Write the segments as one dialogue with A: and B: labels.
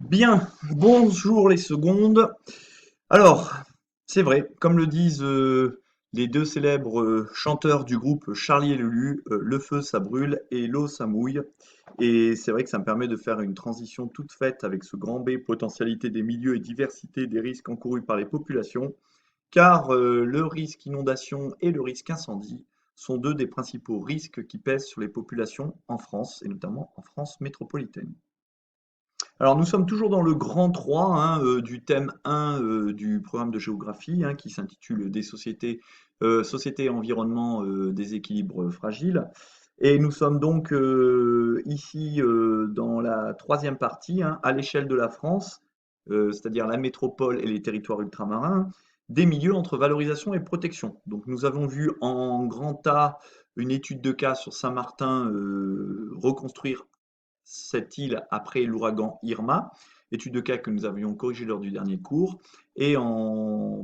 A: Bien, bonjour les secondes. Alors, c'est vrai, comme le disent les deux célèbres chanteurs du groupe Charlie et Lulu, le feu ça brûle et l'eau ça mouille. Et c'est vrai que ça me permet de faire une transition toute faite avec ce grand B, potentialité des milieux et diversité des risques encourus par les populations, car le risque inondation et le risque incendie sont deux des principaux risques qui pèsent sur les populations en France, et notamment en France métropolitaine. Alors, nous sommes toujours dans le grand 3 hein, du thème 1 du programme de géographie qui s'intitule Des sociétés, société et environnement des équilibres fragiles. Et nous sommes donc ici dans la troisième partie, à l'échelle de la France, c'est-à-dire la métropole et les territoires ultramarins, des milieux entre valorisation et protection. Donc, nous avons vu en grand A une étude de cas sur Saint-Martin reconstruire cette île après l'ouragan Irma, étude de cas que nous avions corrigée lors du dernier cours, et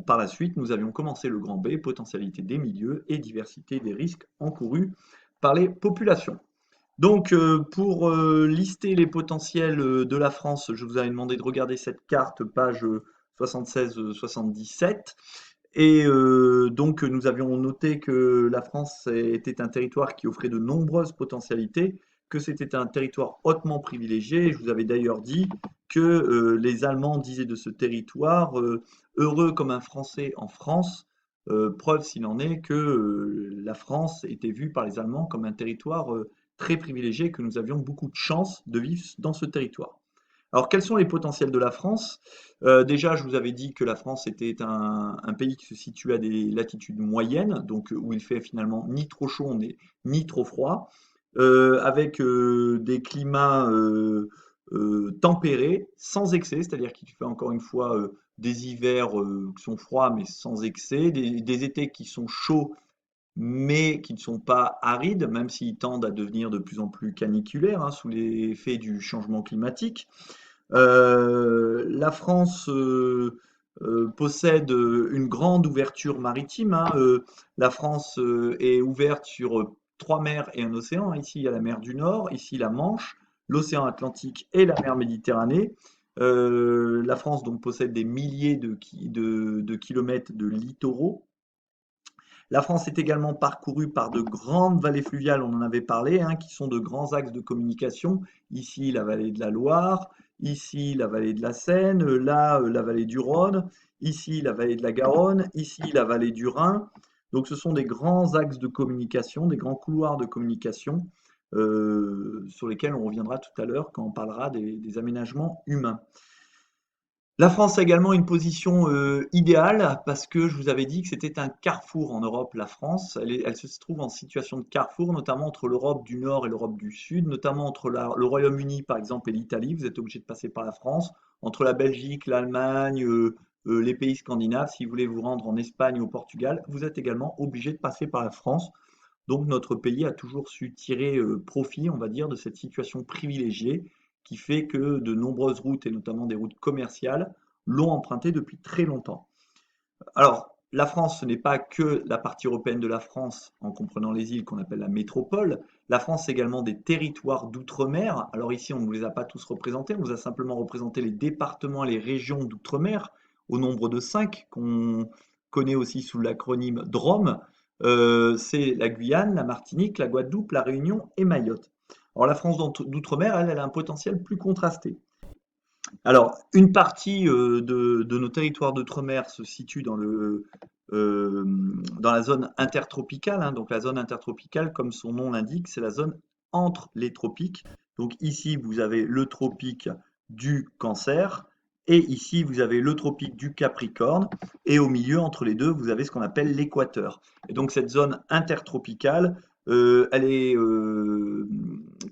A: par la suite, nous avions commencé le grand B, potentialité des milieux et diversité des risques encourus par les populations. Donc, pour lister les potentiels de la France, je vous avais demandé de regarder cette carte, page 76-77. Et donc, nous avions noté que la France était un territoire qui offrait de nombreuses potentialités, que c'était un territoire hautement privilégié. Je vous avais d'ailleurs dit que les Allemands disaient de ce territoire heureux comme un Français en France, preuve s'il en est que la France était vue par les Allemands comme un territoire très privilégié, que nous avions beaucoup de chance de vivre dans ce territoire. Alors, quels sont les potentiels de la France? Déjà, je vous avais dit que la France était un pays qui se situe à des latitudes moyennes, donc où il fait finalement ni trop chaud ni trop froid, avec des climats tempérés, sans excès, c'est-à-dire qu'il fait encore une fois des hivers qui sont froids mais sans excès, des étés qui sont chauds mais qui ne sont pas arides, même s'ils tendent à devenir de plus en plus caniculaires sous l'effet du changement climatique. La France possède une grande ouverture maritime. La France est ouverte sur trois mers et un océan. Ici, il y a la mer du Nord, ici la Manche, l'océan Atlantique et la mer Méditerranée. La France donc possède des milliers de kilomètres de littoraux. La France est également parcourue par de grandes vallées fluviales, on en avait parlé, qui sont de grands axes de communication. Ici, la vallée de la Loire, ici, la vallée de la Seine, là, la vallée du Rhône, ici, la vallée de la Garonne, ici, la vallée du Rhin. Donc, ce sont des grands axes de communication, des grands couloirs de communication sur lesquels on reviendra tout à l'heure quand on parlera des aménagements humains. La France a également une position idéale parce que je vous avais dit que c'était un carrefour en Europe, la France. Elle se trouve en situation de carrefour, notamment entre l'Europe du Nord et l'Europe du Sud, notamment entre le Royaume-Uni, par exemple, et l'Italie. Vous êtes obligé de passer par la France. Entre la Belgique, l'Allemagne, les pays scandinaves, si vous voulez vous rendre en Espagne ou au Portugal, vous êtes également obligé de passer par la France. Donc notre pays a toujours su tirer profit, on va dire, de cette situation privilégiée qui fait que de nombreuses routes, et notamment des routes commerciales, l'ont emprunté depuis très longtemps. Alors, la France, ce n'est pas que la partie européenne de la France, en comprenant les îles qu'on appelle la métropole. La France, c'est également des territoires d'outre-mer. Alors ici, on ne vous les a pas tous représentés, on vous a simplement représenté les départements et les régions d'outre-mer, au nombre de 5, qu'on connaît aussi sous l'acronyme DROM. C'est la Guyane, la Martinique, la Guadeloupe, la Réunion et Mayotte. Alors la France d'outre-mer, elle a un potentiel plus contrasté. Alors, une partie de nos territoires d'outre-mer se situe dans la zone intertropicale. Donc la zone intertropicale, comme son nom l'indique, c'est la zone entre les tropiques. Donc ici, vous avez le tropique du Cancer et ici, vous avez le tropique du Capricorne. Et au milieu, entre les deux, vous avez ce qu'on appelle l'équateur. Et donc cette zone intertropicale, elle est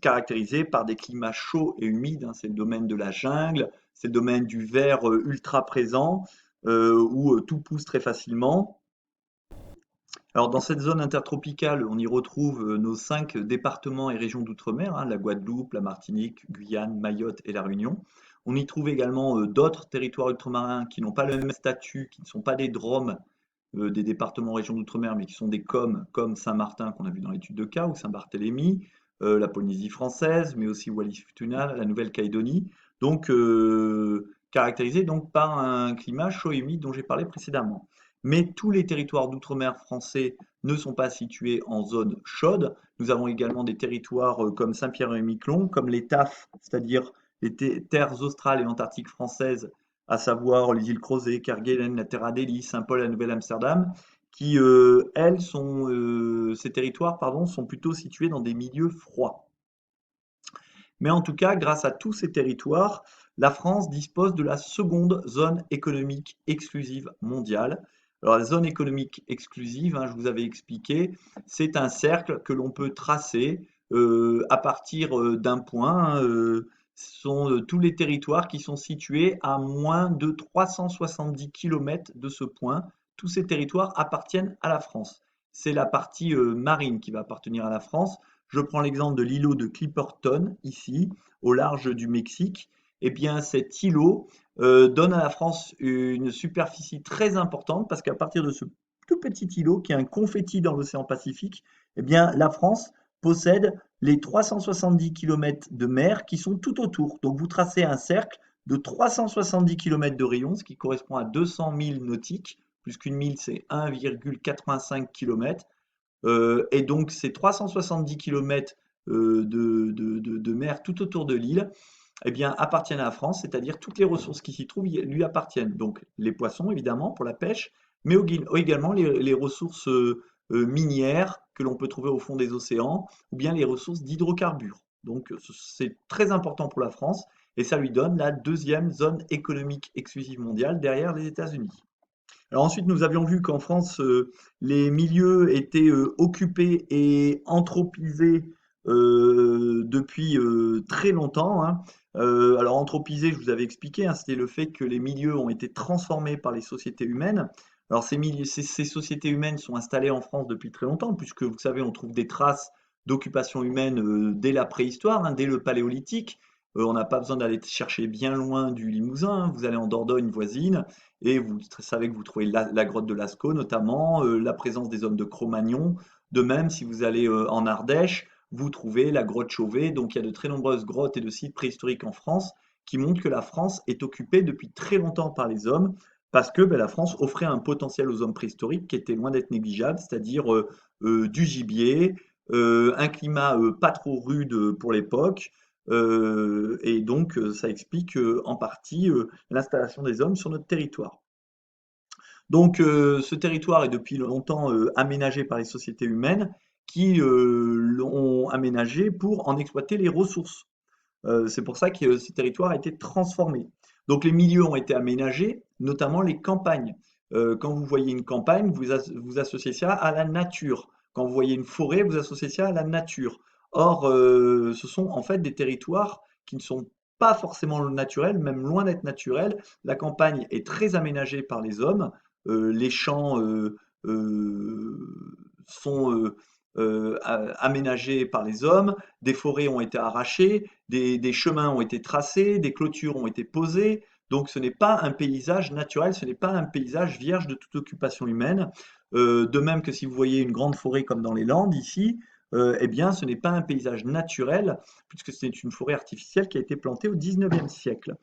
A: caractérisée par des climats chauds et humides. C'est le domaine de la jungle, c'est le domaine du vert ultra présent, où tout pousse très facilement. Alors dans cette zone intertropicale, on y retrouve nos 5 départements et régions d'outre-mer, la Guadeloupe, la Martinique, Guyane, Mayotte et la Réunion. On y trouve également d'autres territoires ultramarins qui n'ont pas le même statut, qui ne sont pas des DROM, des départements régions d'outre-mer, mais qui sont des COM, comme Saint-Martin qu'on a vu dans l'étude de cas, ou Saint-Barthélemy, la Polynésie française, mais aussi Wallis-Futuna, la Nouvelle-Calédonie. donc caractérisée donc par un climat chaud et humide dont j'ai parlé précédemment. Mais tous les territoires d'outre-mer français ne sont pas situés en zone chaude. Nous avons également des territoires comme Saint-Pierre-et-Miquelon, comme les TAF, c'est-à-dire les terres australes et antarctiques françaises, à savoir les îles Crozet, Kerguelen, la Terre Adélie, Saint-Paul, la Nouvelle-Amsterdam, qui, ces territoires, pardon, sont plutôt situés dans des milieux froids. Mais en tout cas, grâce à tous ces territoires, la France dispose de la seconde zone économique exclusive mondiale. Alors la zone économique exclusive, je vous avais expliqué, c'est un cercle que l'on peut tracer à partir d'un point. Ce sont tous les territoires qui sont situés à moins de 370 km de ce point. Tous ces territoires appartiennent à la France. C'est la partie marine qui va appartenir à la France. Je prends l'exemple de l'îlot de Clipperton, ici, au large du Mexique. Eh bien, cet îlot donne à la France une superficie très importante parce qu'à partir de ce tout petit îlot, qui est un confetti dans l'océan Pacifique, eh bien, la France possède les 370 km de mer qui sont tout autour. Donc, vous tracez un cercle de 370 km de rayon, ce qui correspond à 200 milles nautiques. Plus qu'une mille, c'est 1,85 km. Et donc ces 370 km de mer tout autour de l'île, eh bien, appartiennent à la France, c'est-à-dire toutes les ressources qui s'y trouvent lui appartiennent. Donc les poissons, évidemment, pour la pêche, mais également les ressources minières que l'on peut trouver au fond des océans, ou bien les ressources d'hydrocarbures. Donc c'est très important pour la France, et ça lui donne la deuxième zone économique exclusive mondiale derrière les États-Unis. Alors ensuite, nous avions vu qu'en France, les milieux étaient occupés et anthropisés depuis très longtemps, hein. Alors anthropisé, je vous avais expliqué, c'était le fait que les milieux ont été transformés par les sociétés humaines. Alors ces sociétés humaines sont installées en France depuis très longtemps, puisque vous savez, on trouve des traces d'occupation humaine dès la préhistoire, dès le Paléolithique. On n'a pas besoin d'aller chercher bien loin du Limousin, vous allez en Dordogne voisine, et vous savez que vous trouvez la grotte de Lascaux notamment, la présence des hommes de Cro-Magnon. De même, si vous allez en Ardèche, vous trouvez la grotte Chauvet. Donc il y a de très nombreuses grottes et de sites préhistoriques en France qui montrent que la France est occupée depuis très longtemps par les hommes parce que la France offrait un potentiel aux hommes préhistoriques qui était loin d'être négligeable, c'est-à-dire du gibier, un climat pas trop rude pour l'époque. Et donc, ça explique en partie l'installation des hommes sur notre territoire. Donc, ce territoire est depuis longtemps aménagé par les sociétés humaines qui l'ont aménagé pour en exploiter les ressources. C'est pour ça que ce territoire a été transformé. Donc, les milieux ont été aménagés, notamment les campagnes. Quand vous voyez une campagne, vous associez ça à la nature. Quand vous voyez une forêt, vous associez ça à la nature. Or, ce sont en fait des territoires qui ne sont pas forcément naturels, même loin d'être naturels. La campagne est très aménagée par les hommes. Les champs sont aménagés par les hommes. Des forêts ont été arrachées, des chemins ont été tracés, des clôtures ont été posées. Donc ce n'est pas un paysage naturel, ce n'est pas un paysage vierge de toute occupation humaine. De même que si vous voyez une grande forêt comme dans les Landes ici, eh bien ce n'est pas un paysage naturel, puisque c'est une forêt artificielle qui a été plantée au 19e siècle.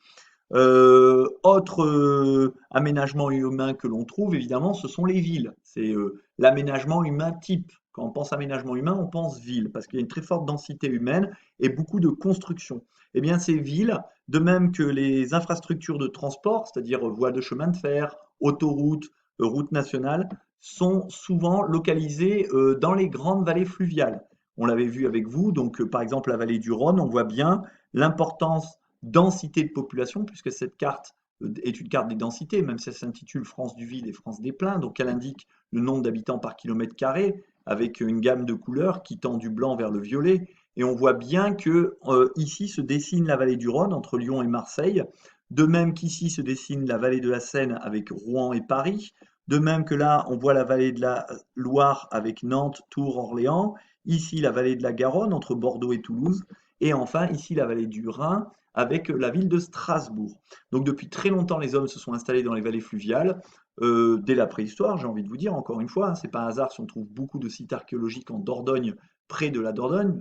A: Autre aménagement humain que l'on trouve, évidemment, ce sont les villes. C'est l'aménagement humain type. Quand on pense aménagement humain, on pense ville, parce qu'il y a une très forte densité humaine et beaucoup de construction. Eh bien, ces villes, de même que les infrastructures de transport, c'est-à-dire voies de chemin de fer, autoroutes, routes nationales, sont souvent localisées dans les grandes vallées fluviales. On l'avait vu avec vous, donc par exemple la vallée du Rhône, on voit bien l'importance densité de population, puisque cette carte est une carte des densités, même si elle s'intitule France du vide et France des pleins, donc elle indique le nombre d'habitants par kilomètre carré, avec une gamme de couleurs qui tend du blanc vers le violet. Et on voit bien que ici se dessine la vallée du Rhône entre Lyon et Marseille, de même qu'ici se dessine la vallée de la Seine avec Rouen et Paris, de même que là on voit la vallée de la Loire avec Nantes, Tours, Orléans, ici la vallée de la Garonne entre Bordeaux et Toulouse, et enfin ici la vallée du Rhin avec la ville de Strasbourg. Donc depuis très longtemps, les hommes se sont installés dans les vallées fluviales, dès la préhistoire, j'ai envie de vous dire, encore une fois, c'est pas un hasard si on trouve beaucoup de sites archéologiques en Dordogne, près de la Dordogne,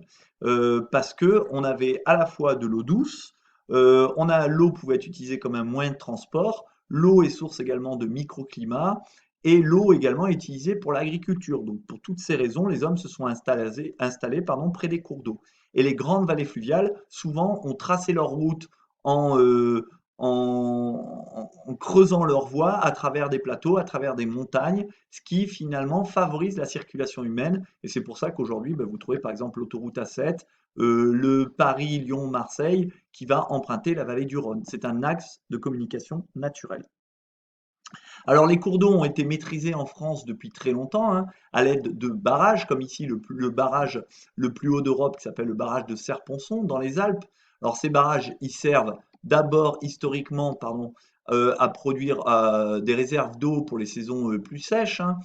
A: parce que on avait à la fois de l'eau douce, On a l'eau pouvait être utilisée comme un moyen de transport. L'eau est source également de microclimat. Et l'eau également est utilisée pour l'agriculture. Donc pour toutes ces raisons, les hommes se sont installés près des cours d'eau. Et les grandes vallées fluviales, souvent, ont tracé leur route en, en creusant leur voie à travers des plateaux, à travers des montagnes, ce qui finalement favorise la circulation humaine. Et c'est pour ça qu'aujourd'hui, ben, vous trouvez par exemple l'autoroute A7, le Paris-Lyon-Marseille, qui va emprunter la vallée du Rhône. C'est un axe de communication naturel. Alors les cours d'eau ont été maîtrisés en France depuis très longtemps, hein, à l'aide de barrages, comme ici le barrage le plus haut d'Europe qui s'appelle le barrage de Serponçon dans les Alpes. Alors ces barrages, ils servent d'abord historiquement, pardon, à produire des réserves d'eau pour les saisons plus sèches, hein.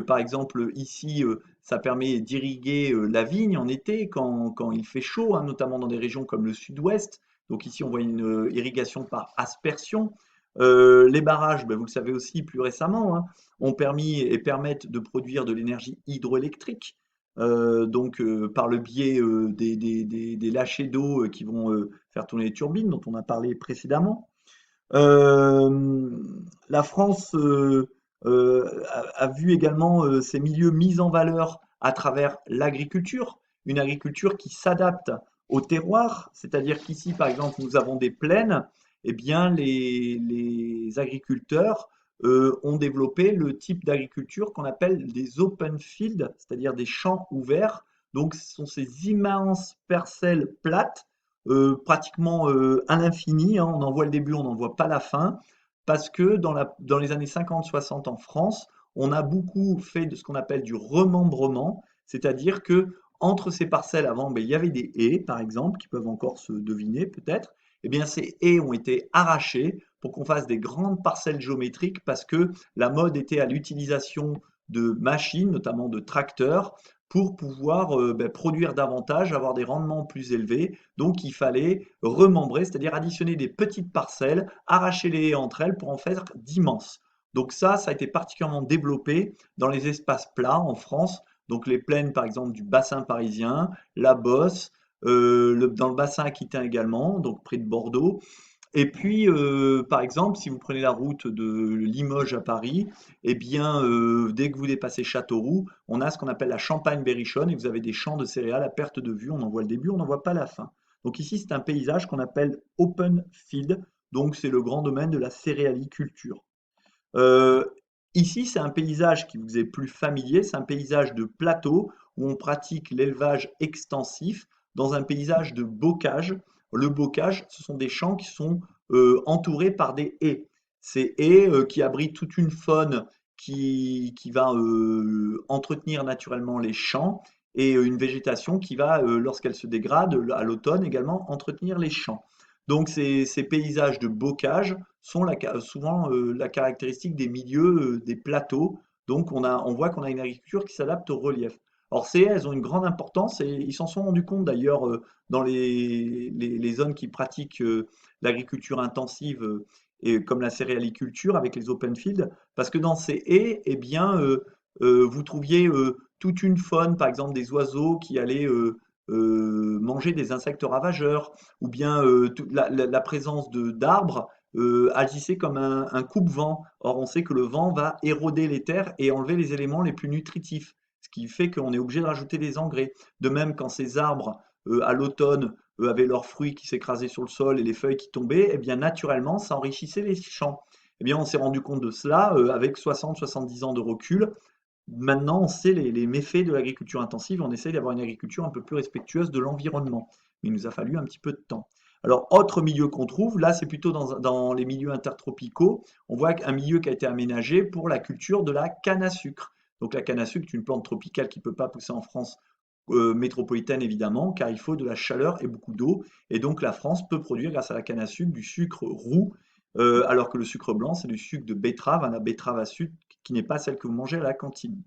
A: Par exemple ici, ça permet d'irriguer la vigne en été quand il fait chaud, hein, notamment dans des régions comme le sud-ouest. Donc ici on voit une irrigation par aspersion. Les barrages, ben, vous le savez aussi plus récemment, hein, ont permis et permettent de produire de l'énergie hydroélectrique, par le biais des lâchers d'eau qui vont faire tourner les turbines dont on a parlé précédemment. Euh, la France a vu également ces milieux mis en valeur à travers l'agriculture, une agriculture qui s'adapte au terroir, c'est-à-dire qu'ici, par exemple, nous avons des plaines, eh bien, les agriculteurs ont développé le type d'agriculture qu'on appelle des open fields, c'est-à-dire des champs ouverts. Donc, ce sont ces immenses parcelles plates pratiquement à l'infini, hein. On en voit le début, on n'en voit pas la fin, parce que dans les années 50-60 en France, on a beaucoup fait de ce qu'on appelle du remembrement, c'est-à-dire que entre ces parcelles avant, ben, il y avait des haies, par exemple, qui peuvent encore se deviner peut-être. Eh bien, ces haies ont été arrachées pour qu'on fasse des grandes parcelles géométriques parce que la mode était à l'utilisation de machines, notamment de tracteurs, pour pouvoir ben, produire davantage, avoir des rendements plus élevés. Donc il fallait remembrer, c'est-à-dire additionner des petites parcelles, arracher les haies entre elles pour en faire d'immenses. Donc ça a été particulièrement développé dans les espaces plats en France, donc les plaines par exemple du bassin parisien, la Beauce, dans le bassin aquitain également, donc près de Bordeaux, et puis, par exemple, si vous prenez la route de Limoges à Paris, eh bien, dès que vous dépassez Châteauroux, on a ce qu'on appelle la Champagne-Berrichonne et vous avez des champs de céréales à perte de vue. On en voit le début, on n'en voit pas la fin. Donc ici, c'est un paysage qu'on appelle open field. Donc c'est le grand domaine de la céréaliculture. Euh, Ici, c'est un paysage qui vous est plus familier. C'est un paysage de plateau où on pratique l'élevage extensif dans un paysage de bocage. Le bocage, ce sont des champs qui sont entourés par des haies. Ces haies qui abritent toute une faune qui va entretenir naturellement les champs et une végétation qui va, lorsqu'elle se dégrade à l'automne également, entretenir les champs. Donc ces paysages de bocage sont souvent la caractéristique des milieux, des plateaux. Donc on voit qu'on a une agriculture qui s'adapte au relief. Or, ces haies, elles ont une grande importance et ils s'en sont rendus compte d'ailleurs dans les zones qui pratiquent l'agriculture intensive et comme la céréaliculture avec les open fields, parce que dans ces haies, eh bien, vous trouviez toute une faune, par exemple des oiseaux qui allaient manger des insectes ravageurs, ou bien la présence d'arbres agissait comme un coupe-vent. Or, on sait que le vent va éroder les terres et enlever les éléments les plus nutritifs, ce qui fait qu'on est obligé de rajouter des engrais. De même, quand ces arbres, à l'automne, avaient leurs fruits qui s'écrasaient sur le sol et les feuilles qui tombaient, eh bien, naturellement, ça enrichissait les champs. Eh bien, on s'est rendu compte de cela avec 60-70 ans de recul. Maintenant, on sait les méfaits de l'agriculture intensive, on essaye d'avoir une agriculture un peu plus respectueuse de l'environnement. Mais il nous a fallu un petit peu de temps. Alors, autre milieu qu'on trouve, là, c'est plutôt dans les milieux intertropicaux. On voit un milieu qui a été aménagé pour la culture de la canne à sucre. Donc, la canne à sucre est une plante tropicale qui ne peut pas pousser en France métropolitaine, évidemment, car il faut de la chaleur et beaucoup d'eau. Et donc, la France peut produire, grâce à la canne à sucre, du sucre roux, alors que le sucre blanc, c'est du sucre de betterave, hein, la betterave à sucre qui n'est pas celle que vous mangez à la cantine.